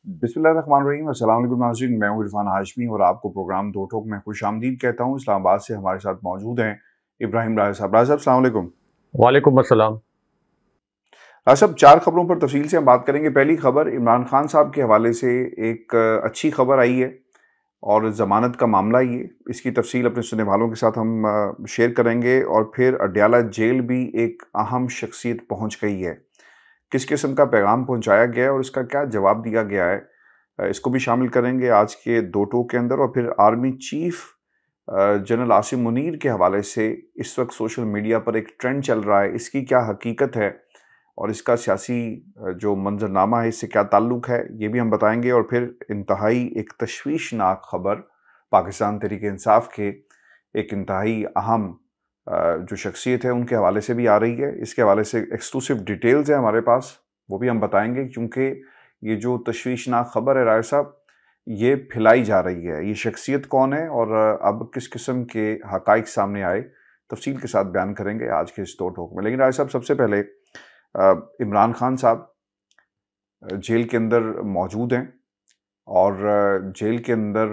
बिस्मिल्लाहिर्रहमानिर्रहीम। अस्सलाम वालेकुम नाज़रीन, मैं हूं इरफान हाशमी और आपको प्रोग्राम दो टोक में खुशामदीद कहता हूं। इस्लामाबाद से हमारे साथ मौजूद हैं इब्राहिम राय साहब। राय साहब, अस्सलाम वालेकुम। वालेकुम अस्सलाम। राय साहब, चार खबरों पर तफसील से हम बात करेंगे। पहली खबर इमरान खान साहब के हवाले से एक अच्छी खबर आई है और ज़मानत का मामला ये, इसकी तफसील अपने सुनने वालों के साथ हम शेयर करेंगे। और फिर अडयाला जेल भी एक अहम शख्सियत पहुंच गई है, किस किस्म का पैगाम पहुंचाया गया है और इसका क्या जवाब दिया गया है, इसको भी शामिल करेंगे आज के दो टोक के अंदर। और फिर army chief general Asim Munir के हवाले से इस वक्त सोशल मीडिया पर एक ट्रेंड चल रहा है, इसकी क्या हकीकत है और इसका सियासी जो मंजरनामा है इससे क्या ताल्लुक है, ये भी हम बताएंगे। और फिर इंतहाई एक तशवीशनाक खबर पाकिस्तान तहरीक इंसाफ के एक इंतहाई अहम जो शख्सियत है उनके हवाले से भी आ रही है। इसके हवाले से एक्सक्लूसिव डिटेल्स है हमारे पास, वो भी हम बताएंगे, क्योंकि ये जो तशवीशनाक खबर है राय साहब, ये फैलाई जा रही है। ये शख्सियत कौन है और अब किस किस्म के हकाइक सामने आए, तफसील के साथ बयान करेंगे आज के इस दो टोक में। लेकिन राय साहब, सबसे पहले इमरान खान साहब जेल के अंदर मौजूद हैं और जेल के अंदर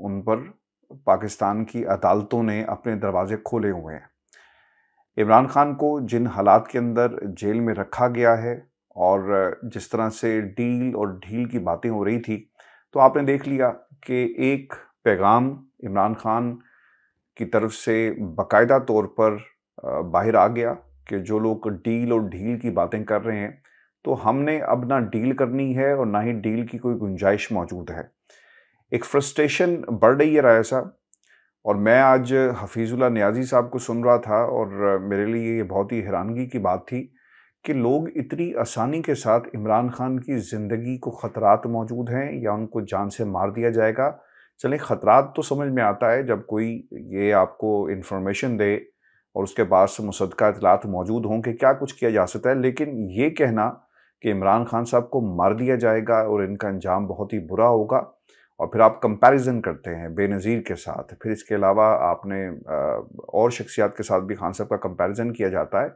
उन पर पाकिस्तान की अदालतों ने अपने दरवाजे खोले हुए हैं। इमरान खान को जिन हालात के अंदर जेल में रखा गया है और जिस तरह से डील और ढील की बातें हो रही थी, तो आपने देख लिया कि एक पैगाम इमरान खान की तरफ से बाकायदा तौर पर बाहर आ गया कि जो लोग डील और ढील की बातें कर रहे हैं, तो हमने अब ना डील करनी है और ना ही डील की कोई गुंजाइश मौजूद है। एक फ्रस्ट्रेशन बढ़ रही है राय साहब। और मैं आज हफीजुल्लाह नियाज़ी साहब को सुन रहा था और मेरे लिए ये बहुत ही हैरानगी की बात थी कि लोग इतनी आसानी के साथ इमरान खान की ज़िंदगी को ख़तरात मौजूद हैं या उनको जान से मार दिया जाएगा। चलें, ख़तरात तो समझ में आता है जब कोई ये आपको इन्फॉर्मेशन दे और उसके पास मुसद्दक़ा इत्तलात मौजूद हों कि क्या कुछ किया जा सकता है। लेकिन ये कहना कि इमरान खान साहब को मार दिया जाएगा और इनका अंजाम बहुत ही बुरा होगा, और फिर आप कंपैरिजन करते हैं बेनज़ीर के साथ, फिर इसके अलावा आपने और शख्सियात के साथ भी खान साहब का कंपैरिजन किया जाता है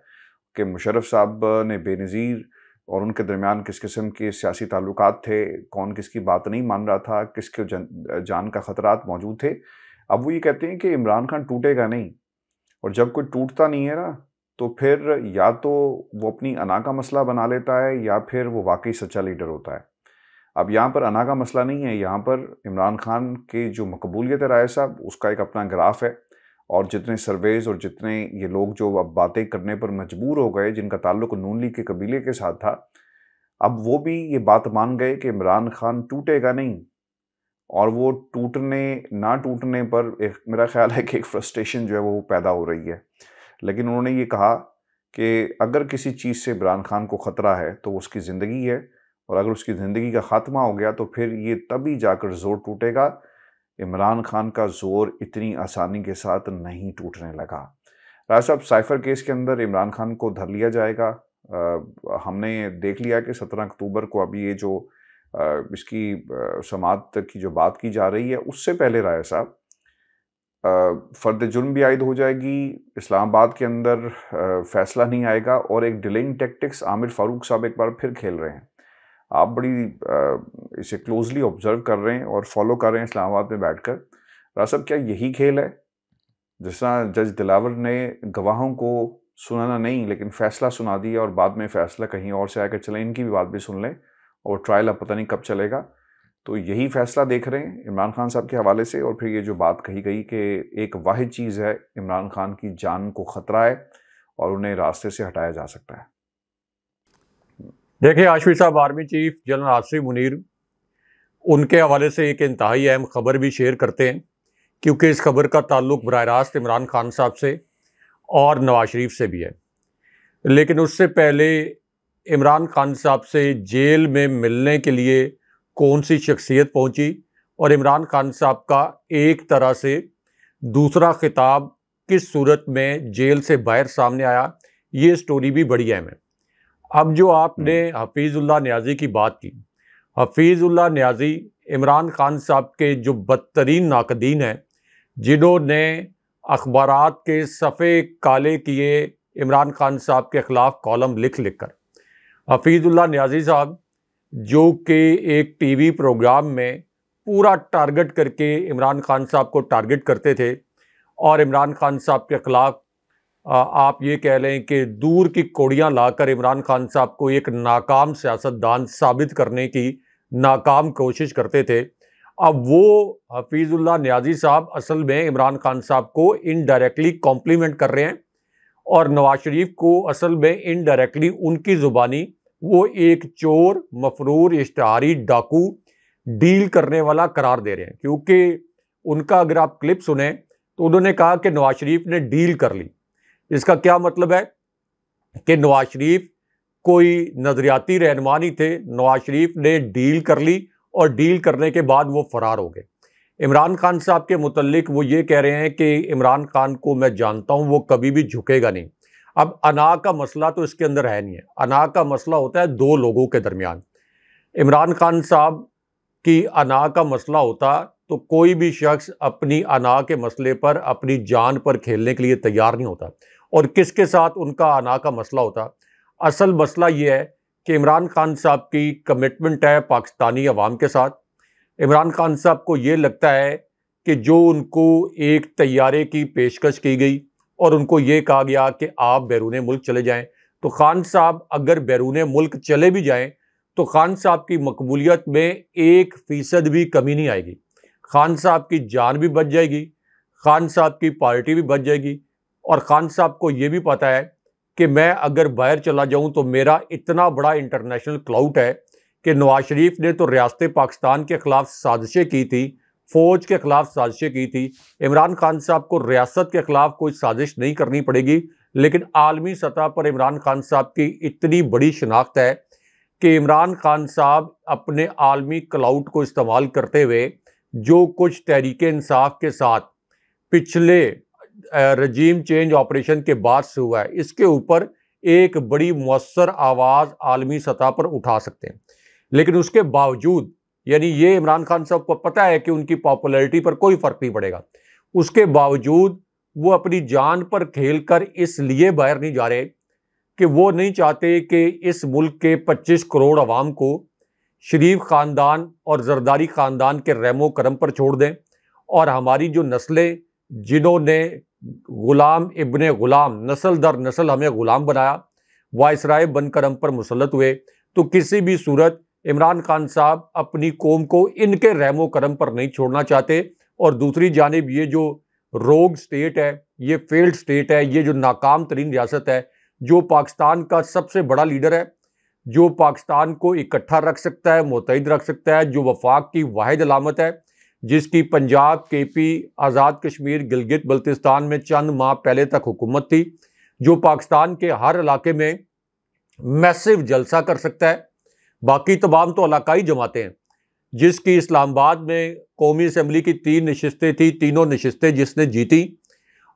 कि मुशर्रफ साहब ने बेनज़ीर और उनके दरमियान किस किस्म के सियासी ताल्लुकात थे, कौन किसकी बात नहीं मान रहा था, किसके जान का ख़तरात मौजूद थे। अब वो ये कहते हैं कि इमरान खान टूटेगा नहीं, और जब कोई टूटता नहीं है ना, तो फिर या तो वो अपनी अना का मसला बना लेता है या फिर वो वाकई सच्चा लीडर होता है। अब यहाँ पर अना का मसला नहीं है, यहाँ पर इमरान खान की जो मकबूलियत है राय साहब, उसका एक अपना ग्राफ है। और जितने सर्वेज और जितने ये लोग जो अब बातें करने पर मजबूर हो गए, जिनका ताल्लुक नून लीग के कबीले के साथ था, अब वो भी ये बात मान गए कि इमरान खान टूटेगा नहीं। और वो टूटने ना टूटने पर एक मेरा ख्याल है कि एक फ्रस्ट्रेशन जो है वो पैदा हो रही है। लेकिन उन्होंने ये कहा कि अगर किसी चीज़ से इमरान खान को ख़तरा है तो वो उसकी ज़िंदगी है, और अगर उसकी ज़िंदगी का ख़ात्मा हो गया तो फिर ये तभी जाकर ज़ोर टूटेगा। इमरान खान का ज़ोर इतनी आसानी के साथ नहीं टूटने लगा। राय साहब, साइफ़र केस के अंदर इमरान खान को धर लिया जाएगा। हमने देख लिया कि 17 अक्टूबर को अभी ये जो इसकी समाअत की जो बात की जा रही है, उससे पहले राय साहब फ़र्द जुर्म भी आयद हो जाएगी। इस्लामाबाद के अंदर फ़ैसला नहीं आएगा और एक डिलेइंग टैक्टिक्स आमिर फ़ारूक साहब एक बार फिर खेल रहे हैं। आप बड़ी इसे क्लोजली ऑब्जर्व कर रहे हैं और फॉलो कर रहे हैं इस्लामाबाद में बैठकर। राय साहब, क्या यही खेल है? जिस तरह जज दिलावर ने गवाहों को सुनाना नहीं लेकिन फ़ैसला सुना दिया और बाद में फ़ैसला कहीं और से आकर चलें, इनकी भी बात भी सुन लें, और ट्रायल अब पता नहीं कब चलेगा। तो यही फ़ैसला देख रहे हैं इमरान खान साहब के हवाले से। और फिर ये जो बात कही गई कि एक वाहिद चीज़ है, इमरान खान की जान को ख़तरा है और उन्हें रास्ते से हटाया जा सकता है। देखिए आशवी साहब, army chief general Asim Munir उनके हवाले से एक इंतहाई अहम खबर भी शेयर करते हैं, क्योंकि इस खबर का ताल्लुक बराह रास्त इमरान खान साहब से और नवाज शरीफ से भी है। लेकिन उससे पहले इमरान खान साहब से जेल में मिलने के लिए कौन सी शख्सियत पहुंची और इमरान खान साहब का एक तरह से दूसरा खिताब किस सूरत में जेल से बाहर सामने आया, ये स्टोरी भी बड़ी अहम है। अब जो आपने हफीजुल्लाह नियाज़ी की बात की, हफीजुल्लाह नियाज़ी इमरान खान साहब के जो बदतरीन नाकदीन हैं, जिन्होंने अखबारात के सफ़े काले किए इमरान खान साहब के ख़िलाफ़ कॉलम लिख लिख कर। हफीजुल्लाह नियाज़ी साहब जो कि एक टीवी प्रोग्राम में पूरा टारगेट करके इमरान खान साहब को टारगेट करते थे और इमरान खान साहब के खिलाफ आप ये कह लें कि दूर की कोड़ियाँ लाकर इमरान खान साहब को एक नाकाम सियासतदान साबित करने की नाकाम कोशिश करते थे। अब वो हफीजुल्लाह न्याजी साहब असल में इमरान खान साहब को इनडायरेक्टली कॉम्प्लीमेंट कर रहे हैं और नवाज शरीफ को असल में इनडायरेक्टली उनकी जुबानी वो एक चोर, मफरूर, इश्तिहारी, डाकू, डील करने वाला करार दे रहे हैं। क्योंकि उनका अगर आप क्लिप सुने तो उन्होंने कहा कि नवाज शरीफ ने डील कर ली। इसका क्या मतलब है कि नवाज शरीफ कोई नजरियाती रहनुमा नहीं थे, नवाज शरीफ ने डील कर ली और डील करने के बाद वो फरार हो गए। इमरान खान साहब के मुतल्लिक वो ये कह रहे हैं कि इमरान खान को मैं जानता हूं, वो कभी भी झुकेगा नहीं। अब अना का मसला तो इसके अंदर है नहीं है, अना का मसला होता है दो लोगों के दरमियान। इमरान खान साहब की अना का मसला होता तो कोई भी शख्स अपनी अना के मसले पर, अपनी जान पर खेलने के लिए तैयार नहीं होता। और किसके साथ उनका अना का मसला होता? असल मसला ये है कि इमरान खान साहब की कमिटमेंट है पाकिस्तानी अवाम के साथ। इमरान खान साहब को ये लगता है कि जो उनको एक तैयारे की पेशकश की गई और उनको ये कहा गया कि आप बैरून मुल्क चले जाएं, तो खान साहब अगर बैरून मुल्क चले भी जाएं तो खान साहब की मकबूलियत में 1% भी कमी नहीं आएगी। खान साहब की जान भी बच जाएगी, खान साहब की पार्टी भी बच जाएगी। और खान साहब को ये भी पता है कि मैं अगर बाहर चला जाऊं तो मेरा इतना बड़ा इंटरनेशनल क्लाउट है कि नवाज शरीफ ने तो रियासत पाकिस्तान के खिलाफ साजिशें की थी, फौज के खिलाफ साजिशें की थी। इमरान खान साहब को रियासत के खिलाफ कोई साजिश नहीं करनी पड़ेगी, लेकिन आलमी सतह पर इमरान खान साहब की इतनी बड़ी शनाख्त है कि इमरान खान साहब अपने आलमी क्लाउट को इस्तेमाल करते हुए जो कुछ तहरीके इंसाफ के साथ पिछले रजीम चेंज ऑपरेशन के बाद से हुआ है, इसके ऊपर एक बड़ी मुअस्सर आवाज़ आलमी सतह पर उठा सकते हैं। लेकिन उसके बावजूद, यानी ये इमरान खान साहब को पता है कि उनकी पॉपुलैरिटी पर कोई फर्क नहीं पड़ेगा, उसके बावजूद वो अपनी जान पर खेलकर इसलिए बाहर नहीं जा रहे कि वो नहीं चाहते कि इस मुल्क के 25 करोड़ अवाम को शरीफ ख़ानदान और जरदारी ख़ानदान के रहमो करम पर छोड़ दें और हमारी जो नस्लें, जिन्होंने गुलाम इब्ने गुलाम, नस्ल दर नस्ल हमें गुलाम बनाया, वायसराय बनकर हम पर मुसल्लत हुए, तो किसी भी सूरत इमरान खान साहब अपनी कौम को इनके रहमो करम पर नहीं छोड़ना चाहते। और दूसरी जानिब ये जो रोग स्टेट है, ये फेल्ड स्टेट है, ये जो नाकाम तरीन रियासत है, जो पाकिस्तान का सबसे बड़ा लीडर है, जो पाकिस्तान को इकट्ठा रख सकता है, मुत्तहिद रख सकता है, जो वफाक की वाहिद अलामत है, जिसकी पंजाब, केपी, आज़ाद कश्मीर, गिलगित बल्तिस्तान में चंद माह पहले तक हुकूमत थी, जो पाकिस्तान के हर इलाके में मैसिव जलसा कर सकता है। बाकी तमाम तो इलाकाई जमातें हैं, जिसकी इस्लामाबाद में कौमी असम्बली की 3 नशिस्तें थी, तीनों नशिस्तें जिसने जीती।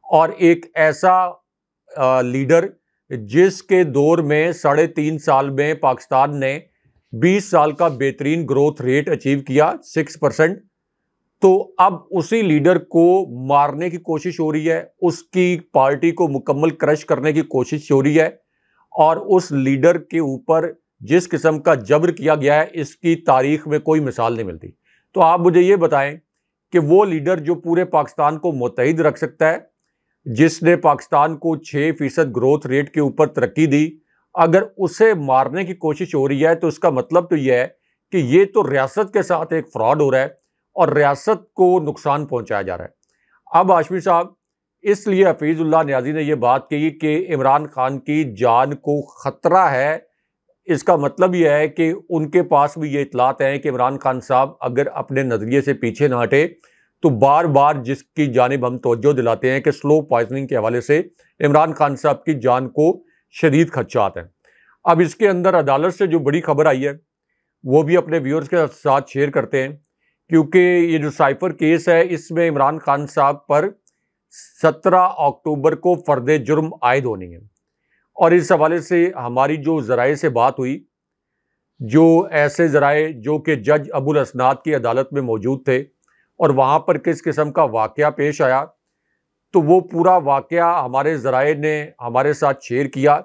और एक ऐसा लीडर जिसके दौर में 3.5 साल में पाकिस्तान ने 20 साल का बेहतरीन ग्रोथ रेट अचीव किया, 6%। तो अब उसी लीडर को मारने की कोशिश हो रही है, उसकी पार्टी को मुकम्मल क्रश करने की कोशिश हो रही है, और उस लीडर के ऊपर जिस किस्म का जबर किया गया है, इसकी तारीख में कोई मिसाल नहीं मिलती। तो आप मुझे ये बताएं कि वो लीडर जो पूरे पाकिस्तान को मुत्तहिद रख सकता है, जिसने पाकिस्तान को 6% ग्रोथ रेट के ऊपर तरक्की दी, अगर उसे मारने की कोशिश हो रही है, तो इसका मतलब तो यह है कि ये तो रियासत के साथ एक फ्रॉड हो रहा है और रियासत को नुकसान पहुंचाया जा रहा है। अब हाशमी साहब, इसलिए हफीजुल्लाह न्याजी ने यह बात कही कि इमरान खान की जान को खतरा है। इसका मतलब यह है कि उनके पास भी ये इतलात हैं कि इमरान खान साहब अगर अपने नज़रिए से पीछे ना हटे तो बार बार जिसकी जानिब हम तवज्जो दिलाते हैं कि स्लो पॉइजनिंग के हवाले से इमरान खान साहब की जान को शदीद खदशात हैं। अब इसके अंदर अदालत से जो बड़ी खबर आई है वो भी अपने व्यूअर्स के साथ शेयर करते हैं, क्योंकि ये जो साइफर केस है इसमें इमरान खान साहब पर 17 अक्टूबर को फर्द जुर्म आयद होनी है। और इस हवाले से हमारी जो ज़राए से बात हुई, जो ऐसे ज़राए जो कि जज अबुल असनाद की अदालत में मौजूद थे और वहाँ पर किस किस्म का वाक़या पेश आया, तो वो पूरा वाक़या हमारे ज़राए ने हमारे साथ शेयर किया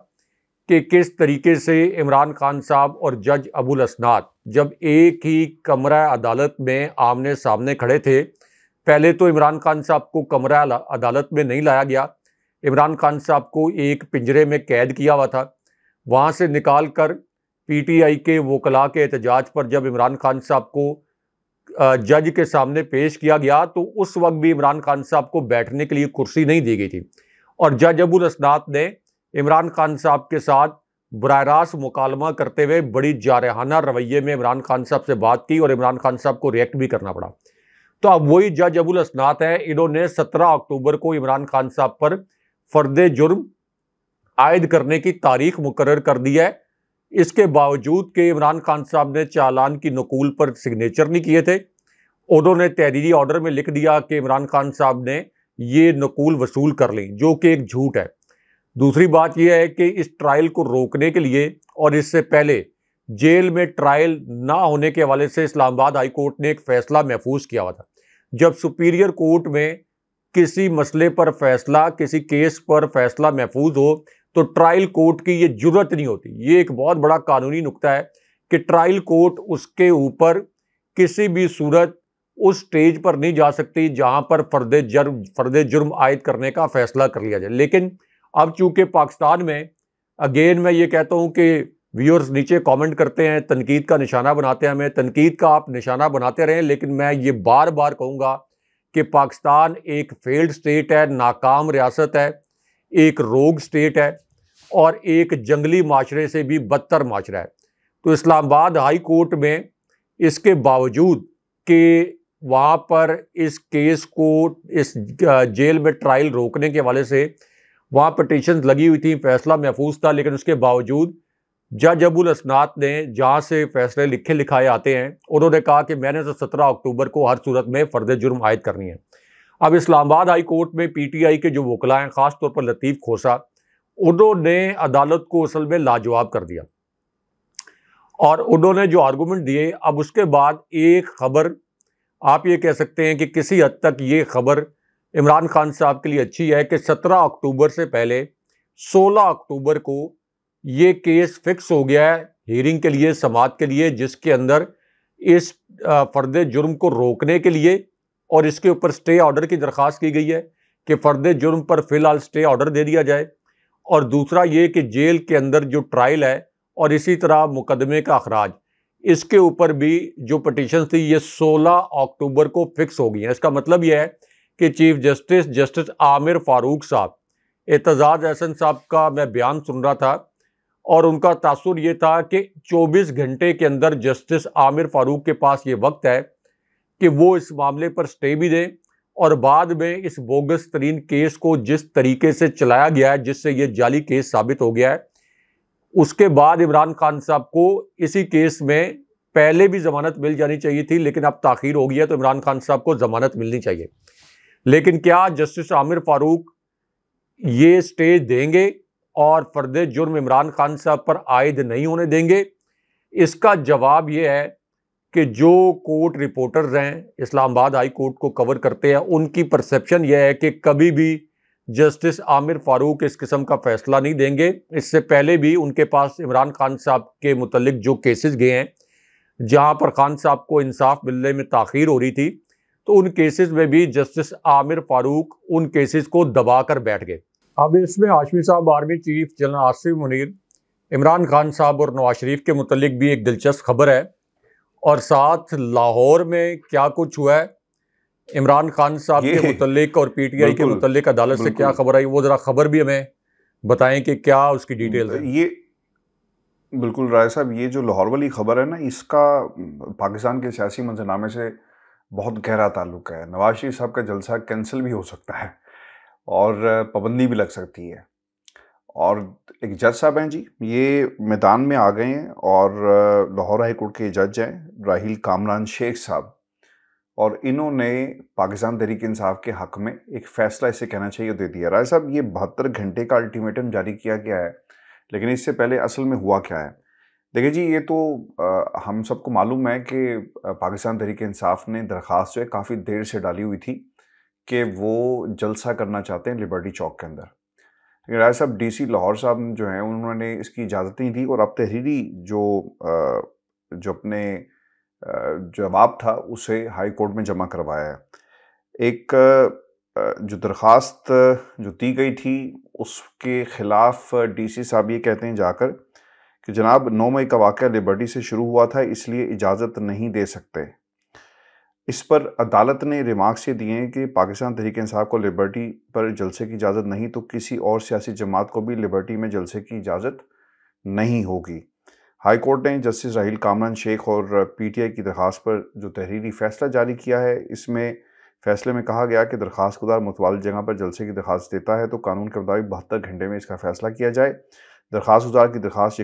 कि किस तरीके से इमरान खान साहब और जज अबुल असनाद जब एक ही कमरा अदालत में आमने सामने खड़े थे, पहले तो इमरान खान साहब को कमरा अदालत में नहीं लाया गया, इमरान खान साहब को एक पिंजरे में कैद किया हुआ था। वहाँ से निकाल कर पीटीआई के वकला के एहतजाज पर जब इमरान खान साहब को जज के सामने पेश किया गया तो उस वक्त भी इमरान खान साहब को बैठने के लिए कुर्सी नहीं दी गई थी और जज अबुल असनाद ने इमरान खान साहब के साथ बराह रास्त मुकालमा करते हुए बड़ी जारहाना रवैये में इमरान खान साहब से बात की और इमरान खान साहब को रिएक्ट भी करना पड़ा। तो अब वही जज अबुल असनाद है, इन्होंने 17 अक्टूबर को इमरान खान साहब पर फर्द जुर्म आयद करने की तारीख मुकर्रर कर दी है। इसके बावजूद कि इमरान खान साहब ने चालान की नकूल पर सिग्नेचर नहीं किए थे, उन्होंने तहरीरी ऑर्डर में लिख दिया कि इमरान खान साहब ने ये नकूल वसूल कर ली, जो कि एक झूठ है। दूसरी बात यह है कि इस ट्रायल को रोकने के लिए और इससे पहले जेल में ट्रायल ना होने के हवाले से इस्लामाबाद हाई कोर्ट ने एक फैसला महफूज किया हुआ था। जब सुपीरियर कोर्ट में किसी मसले पर फैसला, किसी केस पर फैसला महफूज हो तो ट्रायल कोर्ट की ये जरूरत नहीं होती। ये एक बहुत बड़ा कानूनी नुक्ता है कि ट्रायल कोर्ट उसके ऊपर किसी भी सूरत उस स्टेज पर नहीं जा सकती जहां पर फर्द जुर्म आयद करने का फैसला कर लिया जाए। लेकिन अब चूंकि पाकिस्तान में, अगेन मैं ये कहता हूं कि व्यूअर्स नीचे कमेंट करते हैं, तनकीद का निशाना बनाते हैं, हमें तनकीद का आप निशाना बनाते रहें, लेकिन मैं ये बार बार कहूँगा कि पाकिस्तान एक फेल्ड स्टेट है, नाकाम रियासत है, एक रोग स्टेट है और एक जंगली माशरे से भी बदतर माशरा है। तो इस्लामाबाद हाई कोर्ट में इसके बावजूद कि वहाँ पर इस केस को, इस जेल में ट्रायल रोकने के हवाले से वहाँ पटिशन लगी हुई थी, फैसला महफूज था, लेकिन उसके बावजूद जज अबुल असनाद ने, जहाँ से फैसले लिखे लिखाए आते हैं, उन्होंने कहा कि मैंने तो 17 अक्टूबर को हर सूरत में फर्द जुर्म आयद करनी है। अब इस्लामाबाद हाई कोर्ट में पीटीआई के जो वकला हैं, ख़ास तौर पर लतीफ़ खोसा, उन्होंने अदालत को असल में लाजवाब कर दिया और उन्होंने जो आर्गूमेंट दिए, अब उसके बाद एक खबर आप ये कह सकते हैं कि किसी हद तक ये खबर इमरान खान साहब के लिए अच्छी है कि 17 अक्टूबर से पहले 16 अक्टूबर को ये केस फिक्स हो गया है हियरिंग के लिए, समाअत के लिए, जिसके अंदर इस फर्द जुर्म को रोकने के लिए और इसके ऊपर स्टे ऑर्डर की दरख्वास्त की गई है कि फर्द जुर्म पर फिलहाल स्टे ऑर्डर दे दिया जाए। और दूसरा ये कि जेल के अंदर जो ट्रायल है और इसी तरह मुकदमे का अखराज, इसके ऊपर भी जो पटिशन थी ये 16 अक्टूबर को फिक्स हो गई है। इसका मतलब यह है कि चीफ जस्टिस आमिर फारूक साहब, एतजाज एहसन साहब का मैं बयान सुन रहा था और उनका तासुर ये था कि 24 घंटे के अंदर जस्टिस आमिर फारूक के पास ये वक्त है कि वो इस मामले पर स्टे भी दें और बाद में इस बोगस तरीन केस को जिस तरीके से चलाया गया है, जिससे ये जाली केस साबित हो गया है, उसके बाद इमरान खान साहब को इसी केस में पहले भी जमानत मिल जानी चाहिए थी, लेकिन अब ताखीर हो गई है तो इमरान खान साहब को जमानत मिलनी चाहिए। लेकिन क्या जस्टिस आमिर फारूक ये स्टे देंगे और फर्द जुर्म इमरान खान साहब पर आयद नहीं होने देंगे? इसका जवाब ये है कि जो कोर्ट रिपोर्टर्स हैं, इस्लामाबाद हाई कोर्ट को कवर करते हैं, उनकी परसेप्शन यह है कि कभी भी जस्टिस आमिर फारूक इस किस्म का फैसला नहीं देंगे। इससे पहले भी उनके पास इमरान खान साहब के मुतल्लिक जो केसेस गए हैं, जहां पर खान साहब को इंसाफ मिलने में ताखीर हो रही थी, तो उन केसेस में भी जस्टिस आमिर फारूक उन केसेस को दबा कर बैठ गए। अब इसमें हाशमी साहब, army chief general Asif Munir, Imran Khan साहब और नवाज शरीफ के मुतल्लिक भी एक दिलचस्प खबर है और साथ लाहौर में क्या कुछ हुआ है इमरान खान साहब के मुतल्लिक और पीटीआई के मुतल्लिक अदालत से क्या खबर आई, वो जरा खबर भी हमें बताएं कि क्या उसकी डिटेल है। ये बिल्कुल राय साहब, ये जो लाहौर वाली खबर है ना, इसका पाकिस्तान के सियासी मंजरनामे से बहुत गहरा ताल्लुक है। नवाज शरीफ साहब का जलसा कैंसिल भी हो सकता है और पाबंदी भी लग सकती है। और एक जज साहब हैं जी, ये मैदान में आ गए हैं और लाहौर हाई कोर्ट के जज हैं राहिल कामरान शेख साहब, और इन्होंने पाकिस्तान तहरीक इंसाफ के हक़ में एक फ़ैसला, इसे कहना चाहिए, दे दिया। राय साहब, ये 72 घंटे का अल्टीमेटम जारी किया गया है, लेकिन इससे पहले असल में हुआ क्या है? देखिए जी, ये तो हम सबको मालूम है कि पाकिस्तान तहरीक इंसाफ ने दरख्वास्त जो है काफ़ी देर से डाली हुई थी कि वो जलसा करना चाहते हैं लिबर्टी चौक के अंदर। लेकिन राय साहब डीसी लाहौर साहब जो हैं उन्होंने इसकी इजाज़त नहीं दी और अब तहरीरी जो अपने जवाब था उसे हाई कोर्ट में जमा करवाया है। एक जो दरख्वास्त जो दी गई थी उसके ख़िलाफ़ डीसी साहब ये कहते हैं जाकर कि जनाब 9 मई का वाक़या लिबर्टी से शुरू हुआ था, इसलिए इजाज़त नहीं दे सकते। इस पर अदालत ने रिमार्क्स ये दिए हैं कि पाकिस्तान तहरीक इंसाफ को लिबर्टी पर जलसे की इजाज़त नहीं तो किसी और सियासी जमात को भी लिबर्टी में जलसे की इजाज़त नहीं होगी। हाई कोर्ट ने जस्टिस राहील कामरान शेख और पीटीआई की दरख्वास्त पर जो तहरीरी फ़ैसला जारी किया है, इसमें फ़ैसले में कहा गया कि दरख्वास्त गुजार मुतवालिद जगह पर जलसे की दरख्वास्त देता है तो कानून के मुताबिक 72 घंटे में इसका फ़ैसला किया जाए। दरख्वास्त गुजार की दरख्वास्त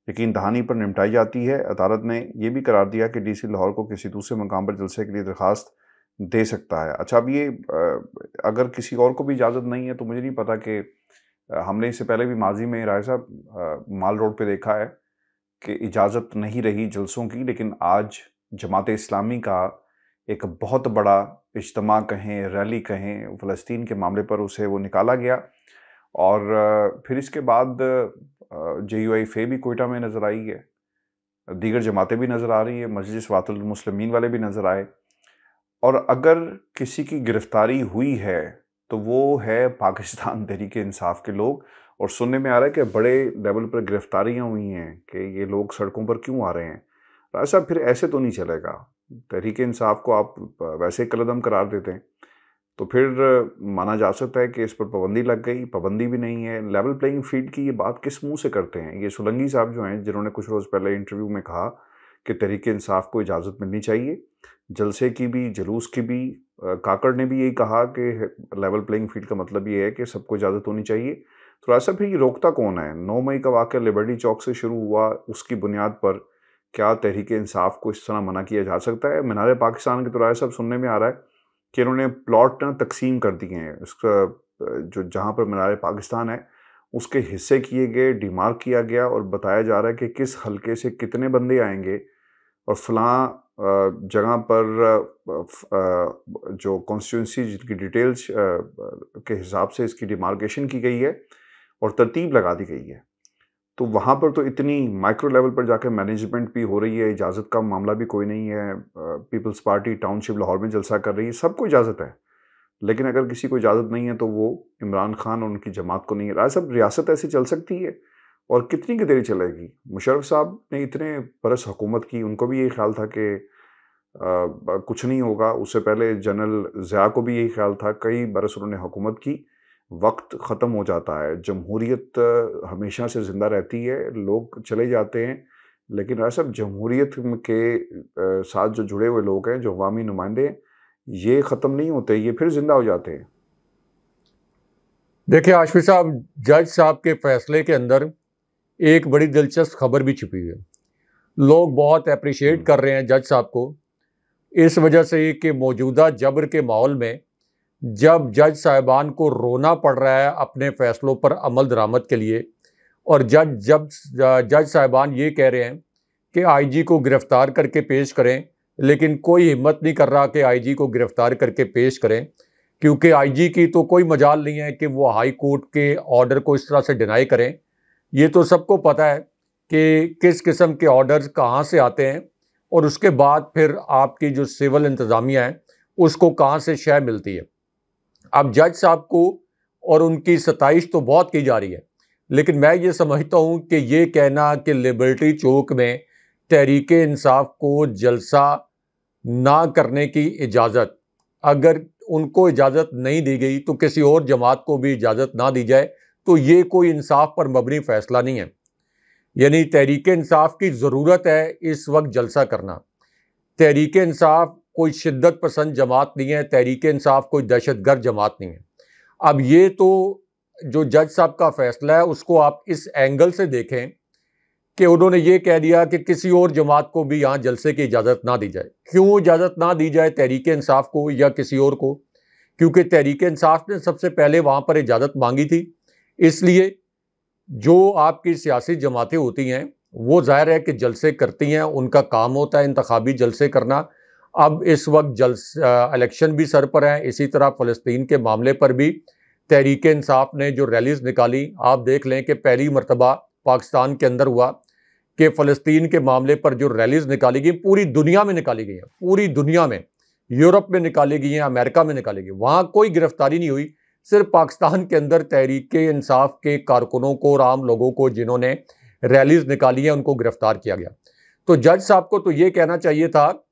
यकीन दहानी पर निपटाई जाती है। अदालत ने यह भी करार दिया कि डीसी लाहौर को किसी दूसरे मकाम पर जलसे के लिए दरख्वास्त दे सकता है। अच्छा, अब ये अगर किसी और को भी इजाज़त नहीं है तो मुझे नहीं पता कि हमने इससे पहले भी माजी में राय साहब माल रोड पे देखा है कि इजाज़त नहीं रही जलसों की, लेकिन आज जमात इस्लामी का एक बहुत बड़ा इज्तिमा कहें, रैली कहें, फ़लस्तीन के मामले पर उसे वो निकाला गया और फिर इसके बाद JUIF भी कोयटा में नज़र आई है, दीगर जमातें भी नज़र आ रही है, मजलिस वातुल मुस्लिमीन वाले भी नज़र आए। और अगर किसी की गिरफ्तारी हुई है तो वो है पाकिस्तान तहरीक इंसाफ के लोग, और सुनने में आ रहा है कि बड़े लेवल पर गिरफ्तारियां हुई हैं कि ये लोग सड़कों पर क्यों आ रहे हैं। ऐसा फिर ऐसे तो नहीं चलेगा। तहरीक इंसाफ को आप वैसे कलदम करार देते हैं तो फिर माना जा सकता है कि इस पर पाबंदी लग गई, पाबंदी भी नहीं है। लेवल प्लेइंग फील्ड की ये बात किस मुंह से करते हैं ये सोलंकी साहब जो हैं, जिन्होंने कुछ रोज़ पहले इंटरव्यू में कहा कि तहरीक इंसाफ को इजाज़त मिलनी चाहिए, जलसे की भी, जुलूस की भी। काकड़ ने भी यही कहा कि लेवल प्लेइंग फील्ड का मतलब ये है कि सबको इजाज़त होनी चाहिए। तो ऐसा फिर ये रोकता कौन है? 9 मई का वाक़या लिबर्टी चौक से शुरू हुआ, उसकी बुनियाद पर क्या तहरीक इंसाफ को इस तरह मना किया जा सकता है? मीनार पाकिस्तान के तो राय साहब सुनने में आ रहा है कि इन्होंने प्लॉट ना तकसीम कर दिए हैं। उसका जो जहाँ पर मीनार पाकिस्तान है उसके हिस्से किए गए, डिमार्क किया गया और बताया जा रहा है कि किस हलके से कितने बंदे आएंगे और फलां जगह पर जो कॉन्स्टिट्यूंसी जिनकी डिटेल्स के हिसाब से इसकी डिमार्केशन की गई है और तरतीब लगा दी गई है। तो वहाँ पर तो इतनी माइक्रो लेवल पर जाकर मैनेजमेंट भी हो रही है, इजाज़त का मामला भी कोई नहीं है। पीपल्स पार्टी टाउनशिप लाहौर में जलसा कर रही है, सबको इजाज़त है। लेकिन अगर किसी को इजाज़त नहीं है तो वो इमरान खान और उनकी जमात को नहीं है। राय साहब, रियासत ऐसे चल सकती है और कितनी की देर चलेगी? मुशर्रफ साहब ने इतने बरस हुकूमत की, उनको भी यही ख्याल था कि कुछ नहीं होगा। उससे पहले जनरल ज़िया को भी यही ख्याल था, कई बरस उन्होंने हुकूमत की। वक्त ख़त्म हो जाता है, जमहूरियत हमेशा से ज़िंदा रहती है, लोग चले जाते हैं, लेकिन राय साहब जमहूरियत के साथ जो जुड़े हुए लोग हैं, जो अवामी नुमाइंदे हैं, ये ख़त्म नहीं होते, ये फिर ज़िंदा हो जाते हैं। देखिए आशफी साहब, जज साहब के फैसले के अंदर एक बड़ी दिलचस्प खबर भी छुपी है। लोग बहुत अप्रिशिएट कर रहे हैं जज साहब को, इस वजह से कि मौजूदा जबर के माहौल में जब जज साहिबान को रोना पड़ रहा है अपने फैसलों पर अमल दरामद के लिए, और जज साहिबान ये कह रहे हैं कि आईजी को गिरफ्तार करके पेश करें, लेकिन कोई हिम्मत नहीं कर रहा कि आईजी को गिरफ्तार करके पेश करें, क्योंकि आईजी की तो कोई मजाल नहीं है कि वो हाई कोर्ट के ऑर्डर को इस तरह से डिनाई करें। ये तो सबको पता है कि किस किस्म के ऑर्डर्स कहाँ से आते हैं और उसके बाद फिर आपकी जो सिविल इंतज़ामिया है उसको कहाँ से शय मिलती है। अब जज साहब को और उनकी सताइश तो बहुत की जा रही है, लेकिन मैं ये समझता हूँ कि ये कहना कि लिबर्टी चौक में तहरीक इंसाफ को जलसा ना करने की इजाज़त, अगर उनको इजाज़त नहीं दी गई तो किसी और जमात को भी इजाज़त ना दी जाए, तो ये कोई इंसाफ पर मबनी फ़ैसला नहीं है। यानी तहरीक इंसाफ की ज़रूरत है इस वक्त जलसा करना। तहरीक इंसाफ कोई शिद्दत पसंद जमात नहीं है, तहरीक इंसाफ कोई दहशतगर्द जमात नहीं है। अब ये तो जो जज साहब का फैसला है उसको आप इस एंगल से देखें कि उन्होंने ये कह दिया कि किसी और जमात को भी यहाँ जलसे की इजाज़त ना दी जाए। क्यों इजाज़त ना दी जाए तहरीक इंसाफ को या किसी और को? क्योंकि तहरीक इंसाफ ने सबसे पहले वहाँ पर इजाज़त मांगी थी। इसलिए जो आपकी सियासी जमातें होती हैं वो ज़ाहिर है कि जलसे करती हैं, उनका काम होता है इंतखाबी जलसे करना। अब इस वक्त इलेक्शन भी सर पर हैं, इसी तरह फ़लस्तीन के मामले पर भी तहरीक इंसाफ ने जो रैलीज निकाली, आप देख लें कि पहली मरतबा पाकिस्तान के अंदर हुआ कि फ़लस्तीन के मामले पर जो रैलीज निकाली गई, पूरी दुनिया में निकाली गई हैं, पूरी दुनिया में, यूरोप में निकाली गई हैं, अमेरिका में निकाली गई, वहाँ कोई गिरफ्तारी नहीं हुई। सिर्फ पाकिस्तान के अंदर तहरीक इंसाफ के कारकुनों को और आम लोगों को जिन्होंने रैलीज निकाली हैं उनको गिरफ्तार किया गया। तो जज साहब को तो ये कहना चाहिए था,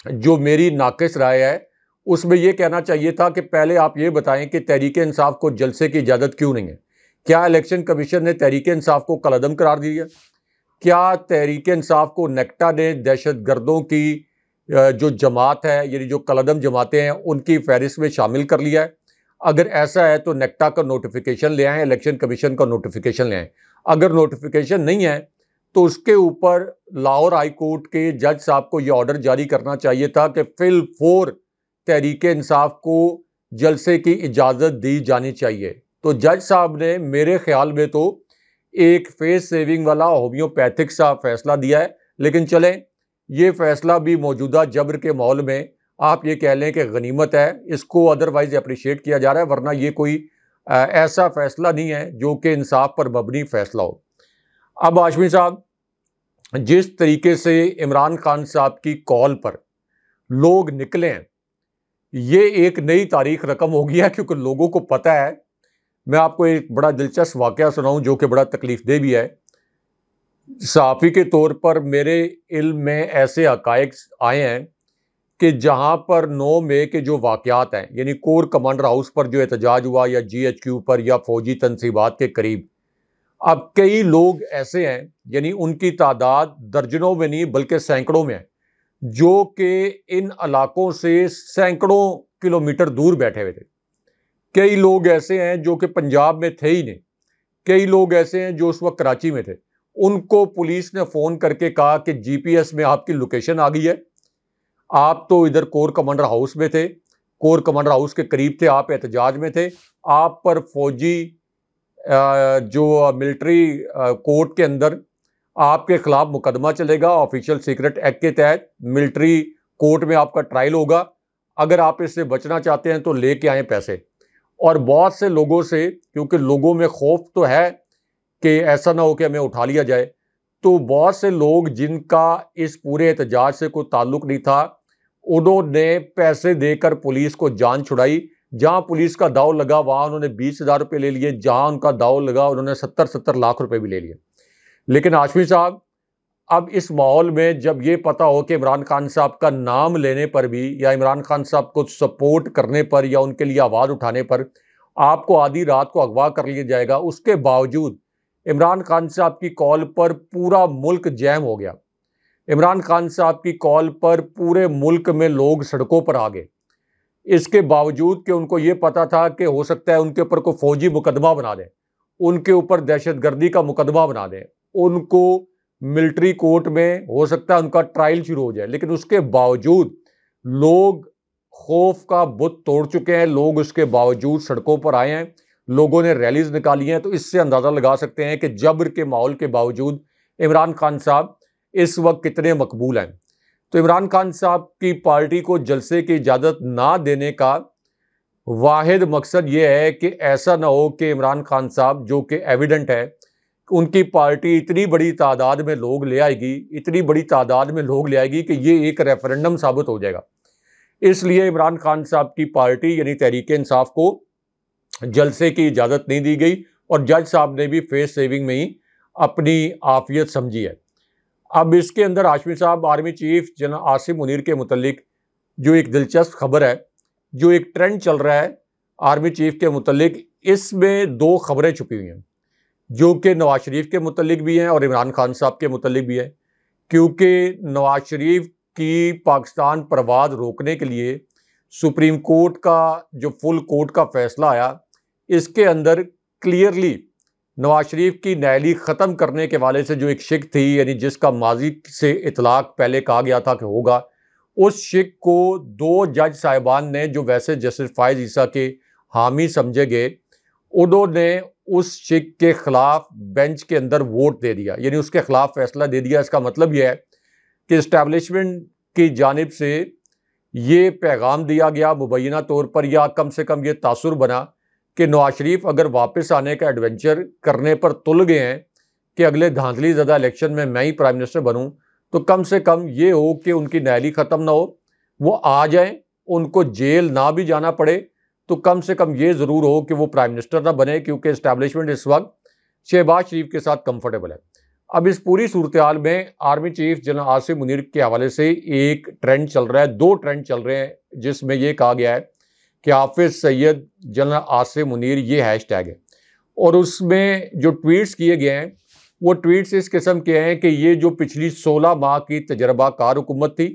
जो मेरी नाकिस राय है उसमें यह कहना चाहिए था कि पहले आप ये बताएं कि तहरीक इंसाफ को जलसे की इजाज़त क्यों नहीं है। क्या इलेक्शन कमीशन ने तहरीक इंसाफ को कलअदम करार दिया? क्या तहरीक इंसाफ को नेक्टा ने दहशतगर्दों की जो जमात है, यानी जो कलअदम जमातें हैं, उनकी फहरिस्त में शामिल कर लिया है? अगर ऐसा है तो नेक्टा का नोटिफिकेशन ले आएँ, इलेक्शन कमीशन का नोटिफिकेशन ले आएँ। अगर नोटिफिकेशन नहीं है तो उसके ऊपर लाहौर हाई कोर्ट के जज साहब को यह ऑर्डर जारी करना चाहिए था कि फिल फोर तहरीक इंसाफ को जलसे की इजाज़त दी जानी चाहिए। तो जज साहब ने मेरे ख्याल में तो एक फेस सेविंग वाला होम्योपैथिक सा फैसला दिया है, लेकिन चलें, ये फैसला भी मौजूदा जबर के माहौल में आप ये कह लें कि गनीमत है, इसको अदरवाइज अप्रिशिएट किया जा रहा है, वरना ये कोई ऐसा फैसला नहीं है जो कि इंसाफ पर मबनी फैसला हो। अब हाशमी साहब, जिस तरीके से इमरान खान साहब की कॉल पर लोग निकले हैं, ये एक नई तारीख रकम हो गई है, क्योंकि लोगों को पता है। मैं आपको एक बड़ा दिलचस्प वाकया सुनाऊं जो कि बड़ा तकलीफदेह भी है। सहाफ़ी के तौर पर मेरे इल्म में ऐसे हक़ाइक़ आए हैं कि जहां पर 9 मई के जो वाक़यात हैं, यानी कोर कमांडर हाउस पर जो एहतजाज हुआ या GHQ पर या फौजी तनसीबात के करीब, अब कई लोग ऐसे हैं, यानी उनकी तादाद दर्जनों में नहीं बल्कि सैकड़ों में है, जो कि इन इलाकों से सैकड़ों किलोमीटर दूर बैठे हुए थे। कई लोग ऐसे हैं जो कि पंजाब में थे ही नहीं, कई लोग ऐसे हैं जो उस वक्त कराची में थे। उनको पुलिस ने फ़ोन करके कहा कि GPS में आपकी लोकेशन आ गई है, आप तो इधर कोर कमांडर हाउस में थे, कोर कमांडर हाउस के करीब थे, आप एहतजाज में थे, आप पर फौजी जो मिलिट्री कोर्ट के अंदर आपके खिलाफ मुकदमा चलेगा, ऑफिशियल सीक्रेट एक्ट के तहत मिलिट्री कोर्ट में आपका ट्रायल होगा, अगर आप इससे बचना चाहते हैं तो लेके आए पैसे। और बहुत से लोगों से, क्योंकि लोगों में खौफ तो है कि ऐसा ना हो कि हमें उठा लिया जाए, तो बहुत से लोग जिनका इस पूरे एहतजाज से कोई ताल्लुक नहीं था, उन्होंने पैसे देकर पुलिस को जान छुड़ाई। जहां पुलिस का दाव लगा वहां उन्होंने 20,000 रुपये ले लिए, जहां उनका दाव लगा उन्होंने 70-70 लाख रुपए भी ले लिए। लेकिन हाशमी साहब, अब इस माहौल में जब ये पता हो कि इमरान खान साहब का नाम लेने पर भी या इमरान खान साहब को सपोर्ट करने पर या उनके लिए आवाज़ उठाने पर आपको आधी रात को अगवा कर लिया जाएगा, उसके बावजूद इमरान खान साहब की कॉल पर पूरा मुल्क जैम हो गया। इमरान खान साहब की कॉल पर पूरे मुल्क में लोग सड़कों पर आ गए, इसके बावजूद कि उनको ये पता था कि हो सकता है उनके ऊपर कोई फौजी मुकदमा बना दें, उनके ऊपर दहशतगर्दी का मुकदमा बना दें, उनको मिलिट्री कोर्ट में हो सकता है उनका ट्रायल शुरू हो जाए, लेकिन उसके बावजूद लोग खौफ का बुत तोड़ चुके हैं, लोग उसके बावजूद सड़कों पर आए हैं, लोगों ने रैलीज निकाली हैं। तो इससे अंदाज़ा लगा सकते हैं कि जबर के माहौल के बावजूद इमरान खान साहब इस वक्त कितने मकबूल हैं। तो इमरान खान साहब की पार्टी को जलसे की इजाज़त ना देने का वाहिद मकसद ये है कि ऐसा ना हो कि इमरान खान साहब, जो कि एविडेंट है, उनकी पार्टी इतनी बड़ी तादाद में लोग ले आएगी, इतनी बड़ी तादाद में लोग ले आएगी कि ये एक रेफरेंडम साबित हो जाएगा। इसलिए इमरान खान साहब की पार्टी यानी तहरीक इंसाफ को जलसे की इजाज़त नहीं दी गई और जज साहब ने भी फेस सेविंग में ही अपनी आफियत समझी है। अब इसके अंदर हाशमी साहब, army chief general Asim Munir के मुतल्लिक जो एक दिलचस्प खबर है, जो एक ट्रेंड चल रहा है आर्मी चीफ के मुतल्लिक, इसमें 2 खबरें छुपी हुई हैं जो कि नवाज शरीफ के मुतल्लिक भी हैं और इमरान खान साहब के मुतल्लिक भी हैं। क्योंकि नवाज शरीफ की पाकिस्तान परवाज़ रोकने के लिए सुप्रीम कोर्ट का जो फुल कोर्ट का फैसला आया, इसके अंदर क्लियरली नवाज शरीफ की न्यायाली ख़त्म करने के वाले से जो एक शिक थी, यानी जिसका माजी से इतलाक पहले कहा गया था कि होगा, उस शिक को 2 जज साहिबान ने, जो वैसे जस्टिस फायज ईसा के हामी समझे गए, उन्होंने उस शिक के खिलाफ बेंच के अंदर वोट दे दिया, यानी उसके खिलाफ फैसला दे दिया। इसका मतलब यह है कि इस्टेब्लिशमेंट की जानिब से ये पैगाम दिया गया मुबैना तौर पर, या कम से कम ये तासुर बना कि नवाज शरीफ अगर वापस आने का एडवेंचर करने पर तुल गए हैं कि अगले धांधली ज़्यादा इलेक्शन में मैं ही प्राइम मिनिस्टर बनूं, तो कम से कम ये हो कि उनकी नैली ख़त्म ना हो, वो आ जाएं, उनको जेल ना भी जाना पड़े, तो कम से कम ये ज़रूर हो कि वो प्राइम मिनिस्टर ना बने, क्योंकि इस्टेब्लिशमेंट इस वक्त शहबाज शरीफ के साथ कंफर्टेबल है। अब इस पूरी सूरत हाल में army chief general Asim Munir के हवाले से एक ट्रेंड चल रहा है, दो ट्रेंड चल रहे हैं, जिसमें यह कहा गया है कि हाफिज सैयद जनरल आसिम मुनीर ये हैशटैग है, और उसमें जो ट्वीट्स किए गए हैं वो ट्वीट्स इस किस्म के हैं कि ये जो पिछली 16 माह की तजर्बाकार हुकूमत थी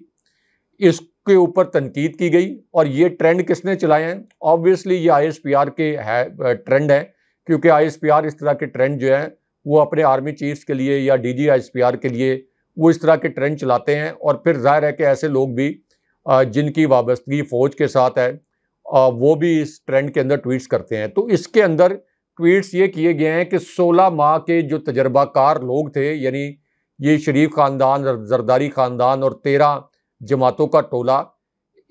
इसके ऊपर तनकीद की गई, और ये ट्रेंड किसने चलाए हैं? ऑब्वियसली ये ISPR के है ट्रेंड है, क्योंकि ISPR इस तरह के ट्रेंड जो है वो अपने आर्मी चीफ्स के लिए या DG ISPR के लिए वो इस तरह के ट्रेंड चलाते हैं, और फिर जाहिर है कि ऐसे लोग भी जिनकी वाबस्तगी फ़ौज के साथ है वो भी इस ट्रेंड के अंदर ट्वीट्स करते हैं। तो इसके अंदर ट्वीट्स ये किए गए हैं कि 16 माह के जो तजर्बाकार लोग थे, यानी ये शरीफ ख़ानदान, जरदारी ख़ानदान और 13 जमातों का टोला,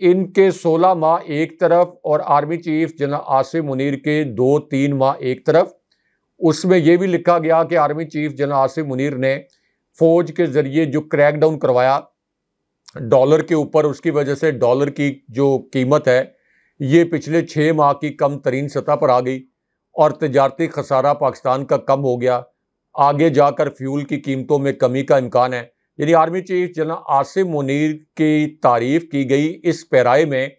इनके 16 माह एक तरफ और army chief general Asim Munir के 2-3 माह एक तरफ। उसमें यह भी लिखा गया कि army chief general Asim Munir ने फ़ौज के ज़रिए जो क्रैकडाउन करवाया डॉलर के ऊपर, उसकी वजह से डॉलर की जो कीमत है ये पिछले 6 माह की कम तरीन सतह पर आ गई, और तजारती खसारा पाकिस्तान का कम हो गया। आगे जाकर फ्यूल की कीमतों में कमी का इम्कान है। यानी army chief general Asim Munir की तारीफ की गई इस पैराए में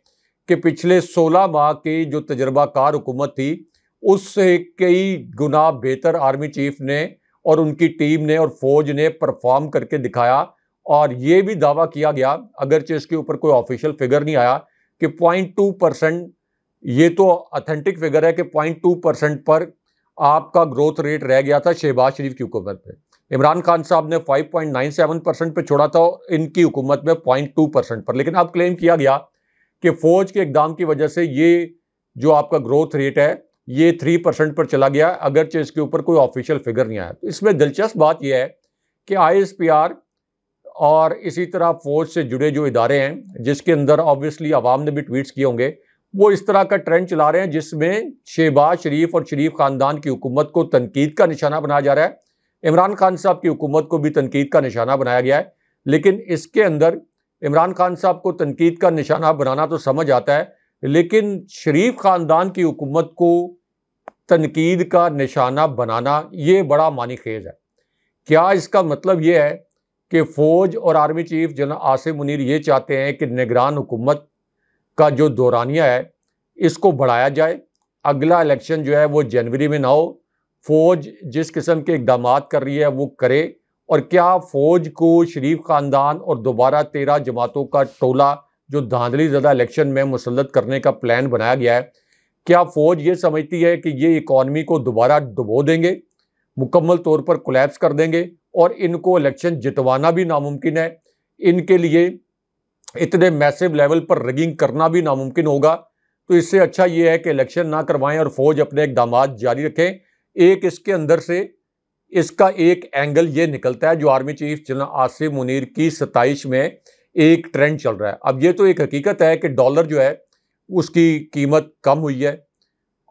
कि पिछले 16 माह की जो तजर्बाकार हुकूमत थी उससे कई गुना बेहतर आर्मी चीफ ने और उनकी टीम ने और फौज ने परफॉर्म करके दिखाया। और ये भी दावा किया गया, अगरचे इसके ऊपर कोई ऑफिशियल फिगर नहीं आया, कि 0.2%, ये तो ऑथेंटिक फिगर है कि 0.2% पर आपका ग्रोथ रेट रह गया था शहबाज शरीफ की हुकूमत में। इमरान खान साहब ने 5.97% पे छोड़ा था, इनकी हुकूमत में 0.2% पर। लेकिन अब क्लेम किया गया कि फौज के इकदाम की वजह से ये जो आपका ग्रोथ रेट है ये 3% पर चला गया, अगरचे इसके ऊपर कोई ऑफिशियल फिगर नहीं आया। तो इसमें दिलचस्प बात यह है कि ISPR और इसी तरह फौज से जुड़े जो इदारे हैं, जिसके अंदर ऑब्वियसली अवाम ने भी ट्वीट्स किए होंगे, वो इस तरह का ट्रेंड चला रहे हैं जिसमें शहबाज शरीफ और शरीफ खानदान की हुकूमत को तनकीद का निशाना बनाया जा रहा है। इमरान खान साहब की हुकूमत को भी तनकीद का निशाना बनाया गया है। लेकिन इसके अंदर इमरान खान साहब को तनकीद का निशाना बनाना तो समझ आता है, लेकिन शरीफ खानदान की हुकूमत को तनकीद का निशाना बनाना ये बड़ा मानी खेज है। क्या इसका मतलब ये है कि फ़ौज और army chief general Asim Munir ये चाहते हैं कि निगरान हुकूमत का जो दौरानिया है इसको बढ़ाया जाए, अगला इलेक्शन जो है वो जनवरी में ना हो, फ़ौज जिस किस्म के इकदाम कर रही है वो करे? और क्या फ़ौज को शरीफ ख़ानदान और दोबारा 13 जमातों का टोला जो धांधली ज़्यादा इलेक्शन में मुसल्लत करने का प्लान बनाया गया है, क्या फ़ौज ये समझती है कि ये इकॉनमी को दोबारा डुबो देंगे, मुकम्मल तौर पर कोलैप्स कर देंगे और इनको इलेक्शन जितवाना भी नामुमकिन है, इनके लिए इतने मैसिव लेवल पर रिगिंग करना भी नामुमकिन होगा? तो इससे अच्छा ये है कि इलेक्शन ना करवाएं और फ़ौज अपने इक़दाम जारी रखें। एक इसके अंदर से इसका एक एंगल ये निकलता है जो army chief general Asim Munir की 27 में एक ट्रेंड चल रहा है। अब ये तो एक हकीकत है कि डॉलर जो है उसकी कीमत कम हुई है,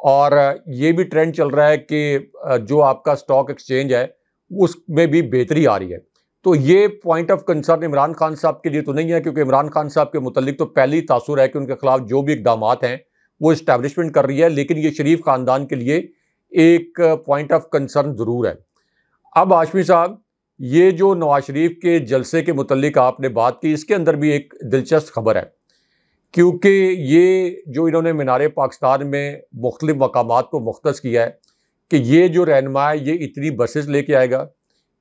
और ये भी ट्रेंड चल रहा है कि जो आपका स्टॉक एक्सचेंज है उसमें भी बेहतरी आ रही है। तो ये point of concern Imran Khan साहब के लिए तो नहीं है, क्योंकि इमरान खान साहब के मुतल्लिक तो पहले ही तासुर है कि उनके खिलाफ जो भी इकदाम हैं वो इस्टेब्लिशमेंट कर रही है। लेकिन ये शरीफ खानदान के लिए एक पॉइंट ऑफ कंसर्न ज़रूर है। अब हाशमी साहब, ये जो नवाज शरीफ के जलसे के मुतल्लिक आपने बात की, इसके अंदर भी एक दिलचस्प खबर है, क्योंकि ये जो इन्होंने मीनार पाकिस्तान में मुख्तलिफ मकामात को मुख्तस किया है कि ये जो रहनुमा है ये इतनी बसेस लेके आएगा,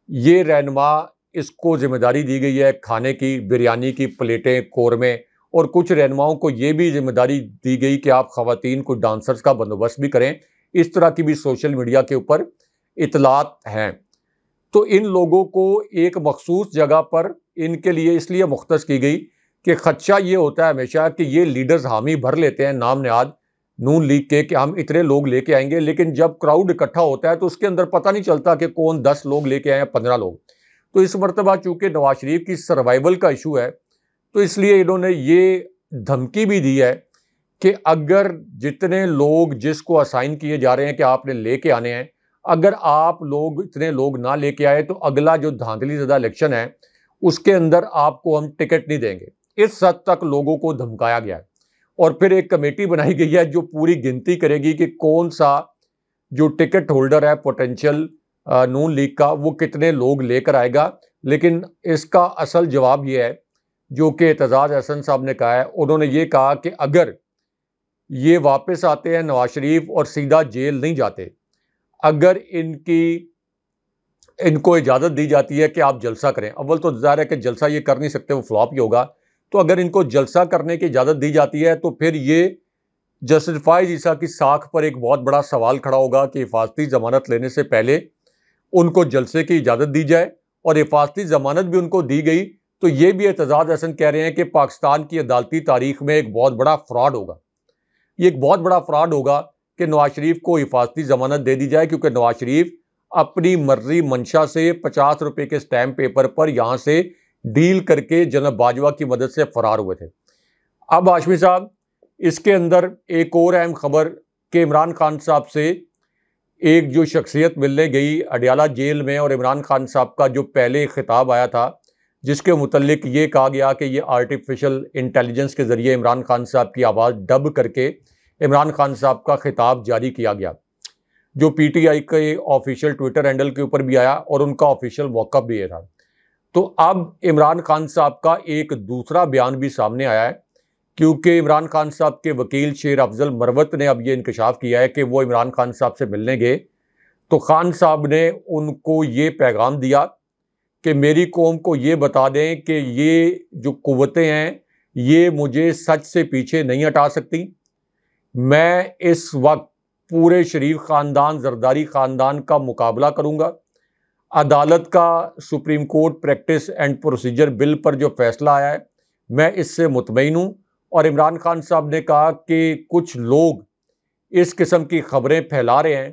ये रहनुमा इसको जिम्मेदारी दी गई है खाने की, बिरयानी की प्लेटें, कौरमे, और कुछ रहनुमाओं को ये भी जिम्मेदारी दी गई कि आप ख़वातीन को डांसर्स का बंदोबस्त भी करें। इस तरह की भी सोशल मीडिया के ऊपर इतलात हैं। तो इन लोगों को एक मखसूस जगह पर इनके लिए इसलिए मुख्तस की गई कि खदशा ये होता है हमेशा कि ये लीडर्स हामी भर लेते हैं नाम नहाद नून लीग के कि हम इतने लोग लेके आएंगे, लेकिन जब क्राउड इकट्ठा होता है तो उसके अंदर पता नहीं चलता कि कौन 10 लोग लेके आए हैं, 15 लोग। तो इस मरतबा चूँकि नवाज शरीफ की सर्वाइवल का इशू है, तो इसलिए इन्होंने ये धमकी भी दी है कि अगर जितने लोग जिसको असाइन किए जा रहे हैं कि आपने लेके आने हैं, अगर आप लोग इतने लोग ना लेके आए तो अगला जो धांधली ज़्यादा इलेक्शन है उसके अंदर आपको हम टिकट नहीं देंगे। इस हद तक लोगों को धमकाया गया है। और फिर एक कमेटी बनाई गई है जो पूरी गिनती करेगी कि कौन सा जो टिकट होल्डर है पोटेंशियल नून लीग का, वो कितने लोग लेकर आएगा। लेकिन इसका असल जवाब ये है जो कि एतजाज़ अहसन साहब ने कहा है। उन्होंने ये कहा कि अगर ये वापस आते हैं नवाज शरीफ और सीधा जेल नहीं जाते, अगर इनको इजाज़त दी जाती है कि आप जलसा करें, अव्वल तो ज़ाहिर है कि जलसा ये कर नहीं सकते, वो फ्लॉप ही होगा। तो अगर इनको जलसा करने की इजाज़त दी जाती है तो फिर ये जस्टिस फाइज़ ईसा की साख पर एक बहुत बड़ा सवाल खड़ा होगा कि हिफाजती ज़मानत लेने से पहले उनको जलसे की इजाज़त दी जाए, और हिफाजती ज़मानत भी उनको दी गई तो ये भी एतजाज़ अहसन कह रहे हैं कि पाकिस्तान की अदालती तारीख में एक बहुत बड़ा फ्रॉड होगा। ये एक बहुत बड़ा फ्रॉड होगा कि नवाज शरीफ को हिफाजती ज़मानत दे दी जाए, क्योंकि नवाज शरीफ अपनी मर्जी मंशा से 50 रुपए के स्टैम्प पेपर पर यहाँ से डील करके जनरल बाजवा की मदद से फरार हुए थे। अब हाशमी साहब, इसके अंदर एक और अहम खबर कि इमरान खान साहब से एक जो शख्सियत मिलने गई अडयाला जेल में, और इमरान खान साहब का जो पहले खिताब आया था जिसके मुतल्लिक ये कहा गया कि ये आर्टिफिशियल इंटेलिजेंस के ज़रिए इमरान खान साहब की आवाज़ डब करके इमरान खान साहब का खिताब जारी किया गया, जो पीटीआई के ऑफिशियल ट्विटर हैंडल के ऊपर भी आया और उनका ऑफिशियल वॉकअप भी ये था। तो अब इमरान खान साहब का एक दूसरा बयान भी सामने आया है, क्योंकि इमरान खान साहब के वकील शेर अफजल मरवत ने अब ये इंकशाफ किया है कि वो इमरान खान साहब से मिलने गए तो खान साहब ने उनको ये पैगाम दिया कि मेरी कौम को ये बता दें कि ये जो कुव्वतें हैं ये मुझे सच से पीछे नहीं हटा सकती। मैं इस वक्त पूरे शरीफ ख़ानदान जरदारी ख़ानदान का मुकाबला करूँगा। अदालत का supreme court practice and procedure bill पर जो फैसला आया है मैं इससे मुतमईन हूँ। और इमरान खान साहब ने कहा कि कुछ लोग इस किस्म की खबरें फैला रहे हैं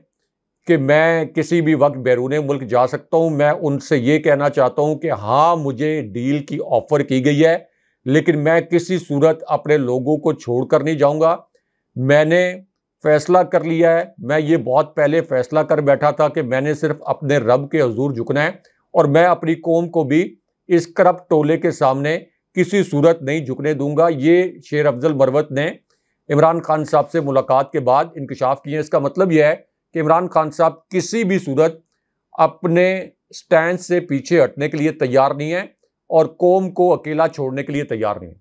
कि मैं किसी भी वक्त बैरून मुल्क जा सकता हूँ। मैं उनसे ये कहना चाहता हूँ कि हाँ, मुझे डील की ऑफ़र की गई है, लेकिन मैं किसी सूरत अपने लोगों को छोड़कर नहीं जाऊँगा। मैंने फ़ैसला कर लिया है, मैं ये बहुत पहले फ़ैसला कर बैठा था कि मैंने सिर्फ अपने रब के हुजूर झुकना है, और मैं अपनी कौम को भी इस करप्ट टोले के सामने किसी सूरत नहीं झुकने दूंगा। ये शेर अफजल मरवत ने इमरान खान साहब से मुलाकात के बाद इंकशाफ किए। इसका मतलब यह है कि इमरान खान साहब किसी भी सूरत अपने स्टैंड से पीछे हटने के लिए तैयार नहीं है और कौम को अकेला छोड़ने के लिए तैयार नहीं है।